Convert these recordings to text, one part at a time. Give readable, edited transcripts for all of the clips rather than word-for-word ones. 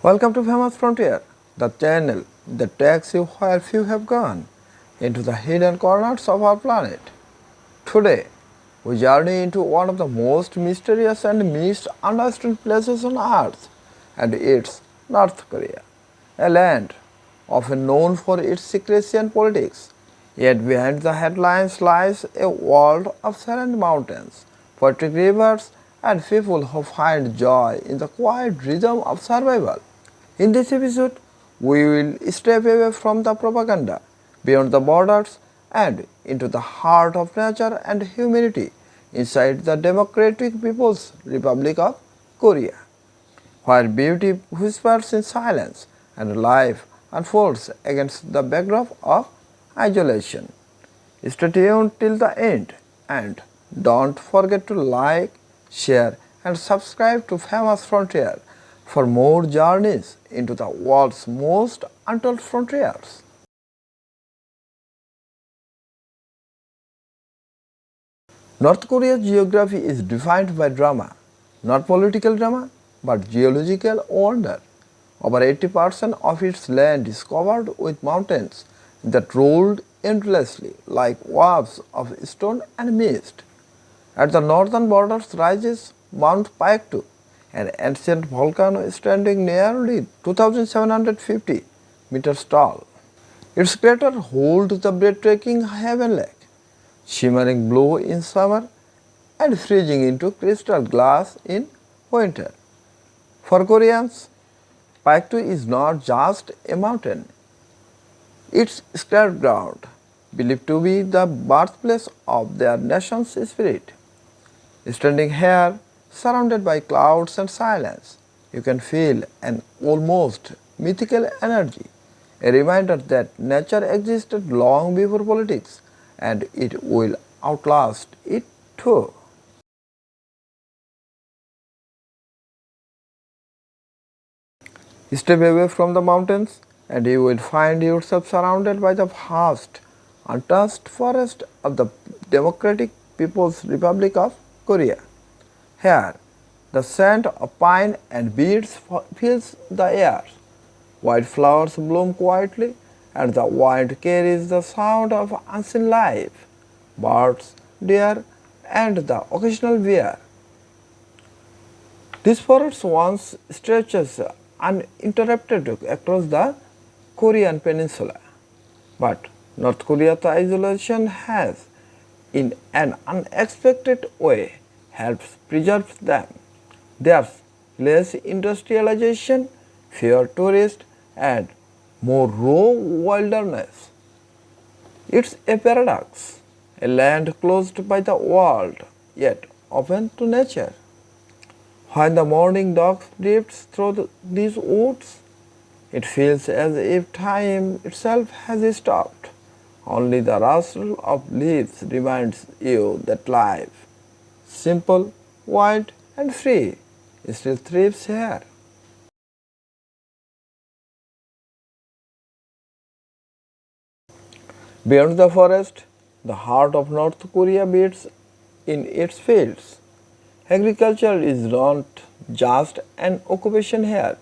Welcome to Famous Frontier, the channel that takes you where few have gone, into the hidden corners of our planet. Today, we journey into one of the most mysterious and misunderstood places on Earth, and it's North Korea, a land often known for its secrecy and politics. Yet behind the headlines lies a world of serene mountains, poetic rivers, and people who find joy in the quiet rhythm of survival. In this episode, we will step away from the propaganda, beyond the borders, and into the heart of nature and humanity inside the Democratic People's Republic of Korea, where beauty whispers in silence and life unfolds against the backdrop of isolation. Stay tuned till the end and don't forget to like, share, and subscribe to Famous Frontier for more journeys into the world's most untold frontiers. North Korea's geography is defined by drama, not political drama, but geological wonder. Over 80% of its land is covered with mountains that rolled endlessly like waves of stone and mist. At the northern borders rises Mount Paektu, an ancient volcano standing nearly 2,750 meters tall. Its crater holds the breathtaking Heaven Lake, shimmering blue in summer and freezing into crystal glass in winter. For Koreans, Paektu is not just a mountain, it's sacred ground, believed to be the birthplace of their nation's spirit. Standing here, surrounded by clouds and silence, you can feel an almost mythical energy, a reminder that nature existed long before politics and it will outlast it too. Step away from the mountains and you will find yourself surrounded by the vast, untouched forest of the Democratic People's Republic of Korea. Here, the scent of pine and beets fills the air. Wildflowers bloom quietly, and the wind carries the sound of unseen life, birds, deer, and the occasional bear. This forest once stretches uninterrupted across the Korean peninsula. But North Korea's isolation has, in an unexpected way, helped preserve them. There's less industrialization, fewer tourists, and more raw wilderness. It's a paradox, a land closed by the world, yet open to nature. When the morning dog drifts through these woods, it feels as if time itself has stopped. Only the rustle of leaves reminds you that life, simple, wild, and free, still thrives here. Beyond the forest, the heart of North Korea beats in its fields. Agriculture is not just an occupation here,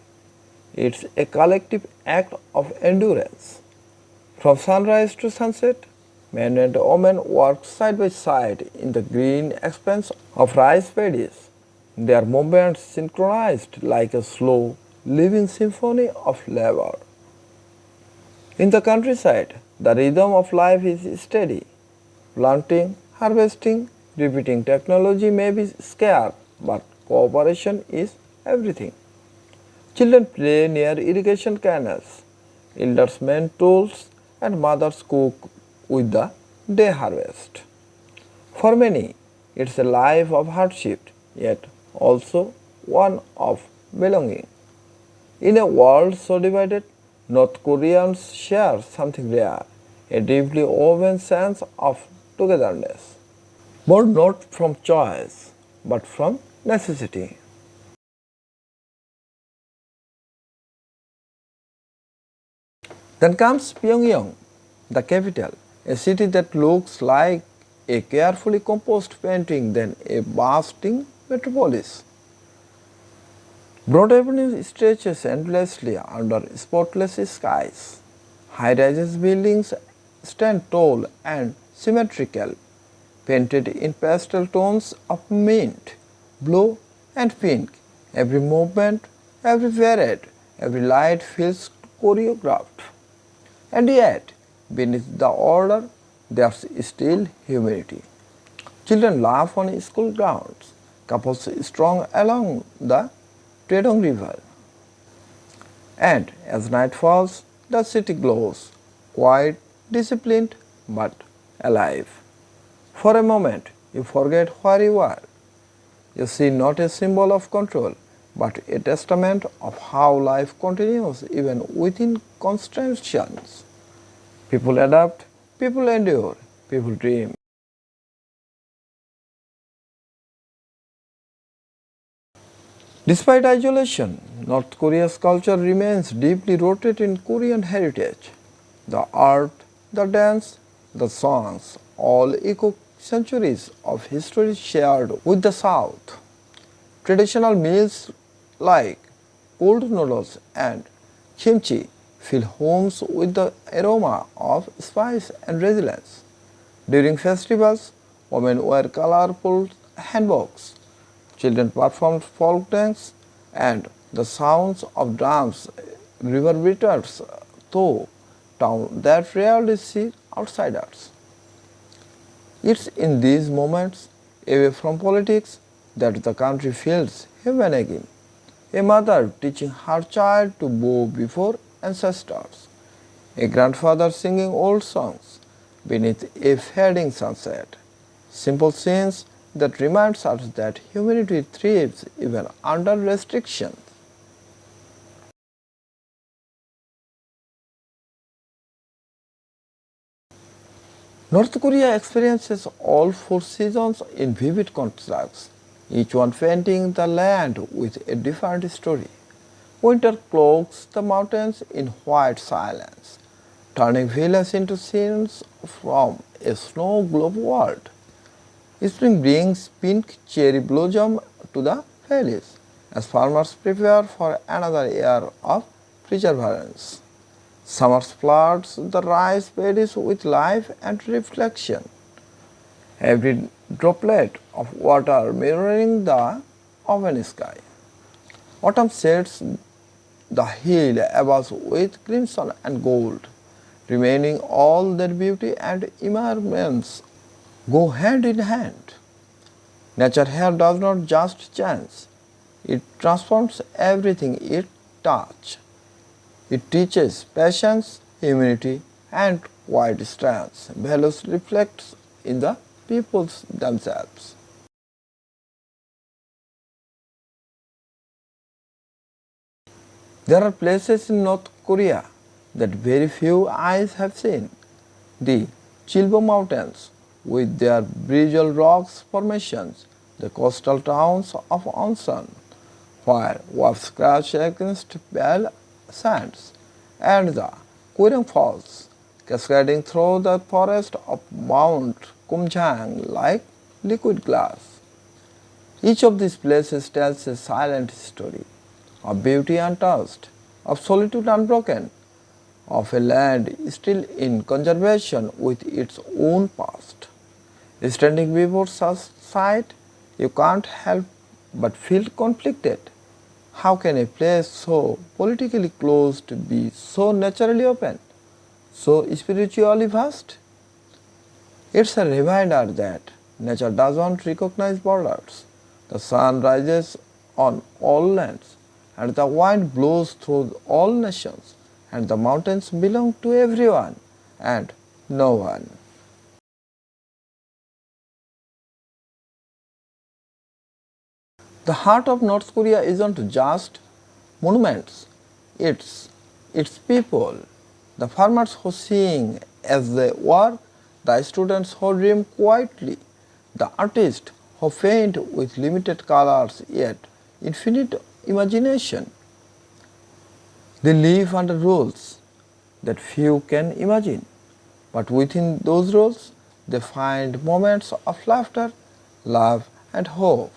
it's a collective act of endurance. From sunrise to sunset, men and women work side by side in the green expanse of rice paddies, their movements synchronized like a slow, living symphony of labor. In the countryside, the rhythm of life is steady. Planting, harvesting, repeating technology may be scarce, but cooperation is everything. Children play near irrigation canals, elders mend tools, and mothers cook with the day harvest. For many, it's a life of hardship, yet also one of belonging. In a world so divided, North Koreans share something rare, a deeply woven sense of togetherness. Born not from choice, but from necessity. Then comes Pyongyang, the capital, a city that looks like a carefully composed painting than a bustling metropolis. Broad Avenue stretches endlessly under spotless skies. High-rise buildings stand tall and symmetrical, painted in pastel tones of mint, blue, and pink. Every movement, every parade, every light feels choreographed. And yet, beneath the order, there's still humility. Children laugh on school grounds, couples strong along the Tredong River. And as night falls, the city glows, quiet, disciplined, but alive. For a moment, you forget where you are. You see not a symbol of control, but a testament of how life continues even within constraints. People adapt, people endure, people dream. Despite isolation, North Korea's culture remains deeply rooted in Korean heritage. The art, the dance, the songs all echo centuries of history shared with the South. Traditional meals like cold noodles and kimchi fill homes with the aroma of spice and resilience. During festivals, women wear colorful hanboks, children performed folk dance, and the sounds of drums reverberates through town that rarely see outsiders. It's in these moments, away from politics, that the country feels human again. A mother teaching her child to bow before ancestors, a grandfather singing old songs beneath a fading sunset. Simple scenes that reminds us that humanity thrives even under restrictions. North Korea experiences all four seasons in vivid contrasts, each one painting the land with a different story. Winter cloaks the mountains in white silence, turning villas into scenes from a snow globe world. Spring brings pink cherry blossom to the valleys as farmers prepare for another year of perseverance. Summer floods the rice paddies with life and reflection, every droplet of water mirroring the open sky. Autumn sets the hill above with crimson and gold, remaining all their beauty and immerments go hand in hand. Nature here does not just change, it transforms everything it touches. It teaches patience, humility, and quiet strength. Values reflects in the peoples themselves. There are places in North Korea that very few eyes have seen. The Chilbo Mountains, with their bridal rocks formations, the coastal towns of Onsan, where waves crash against pale sands, and the Kuryong Falls, cascading through the forest of Mount Kumjang like liquid glass. Each of these places tells a silent story of beauty untouched, of solitude unbroken, of a land still in conservation with its own past. Standing before such sight, you can't help but feel conflicted. How can a place so politically closed be so naturally open, so spiritually vast? It's a reminder that nature doesn't recognize borders. The sun rises on all lands, and the wind blows through all nations, and the mountains belong to everyone and no one. The heart of North Korea isn't just monuments, it's people. The farmers who sing as they work, the students who dream quietly, the artists who paint with limited colors yet infinite imagination. They live under rules that few can imagine, but within those rules, they find moments of laughter, love, and hope.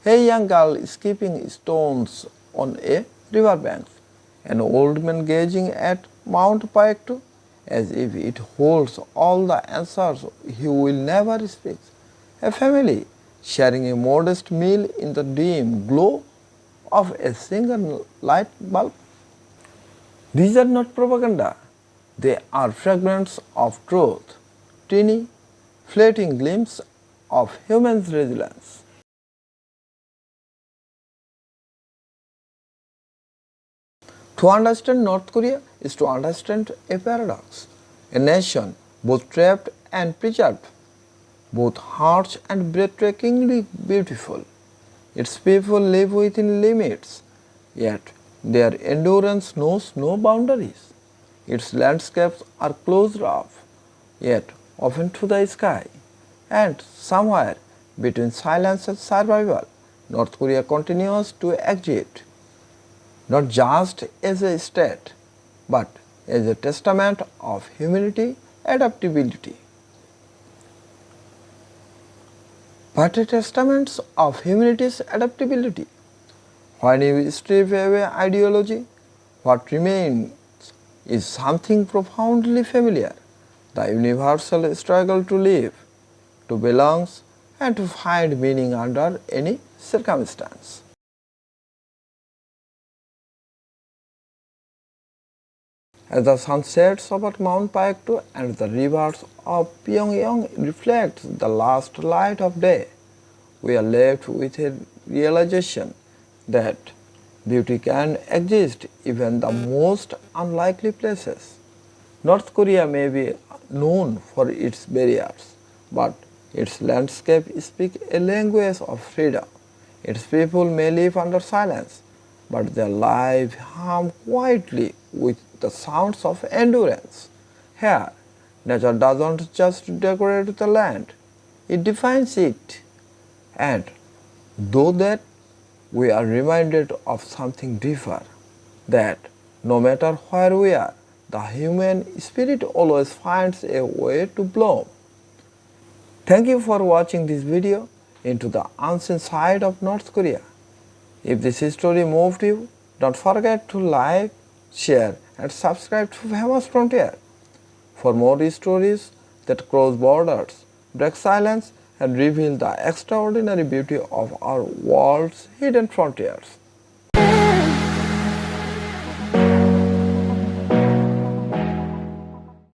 A young girl skipping stones on a riverbank, an old man gazing at Mount Paektu as if it holds all the answers he will never speak. A family sharing a modest meal in the dim glow of a single light bulb. These are not propaganda, they are fragments of truth, teeny, fleeting glimpses of human resilience. To understand North Korea is to understand a paradox, a nation both trapped and preserved, both harsh and breathtakingly beautiful. Its people live within limits, yet their endurance knows no boundaries. Its landscapes are closed off, yet open to the sky. And somewhere between silence and survival, North Korea continues to exist, not just as a state, but as a testament of humanity, adaptability. But a testament of humanity's adaptability. When you strip away ideology, what remains is something profoundly familiar, the universal struggle to live, to belong, and to find meaning under any circumstance. As the sun sets over Mount Paektu and the rivers of Pyongyang reflect the last light of day, we are left with a realization that beauty can exist even in the most unlikely places. North Korea may be known for its barriers, but its landscape speaks a language of freedom. Its people may live under silence, but their lives hum quietly with the sounds of endurance. Here, nature doesn't just decorate the land, it defines it. And though that, we are reminded of something deeper, that no matter where we are, the human spirit always finds a way to bloom. Thank you for watching this video into the unseen side of North Korea. If this story moved you, don't forget to like, share and subscribe to Famous Frontier for more stories that cross borders, break silence and reveal the extraordinary beauty of our world's hidden frontiers.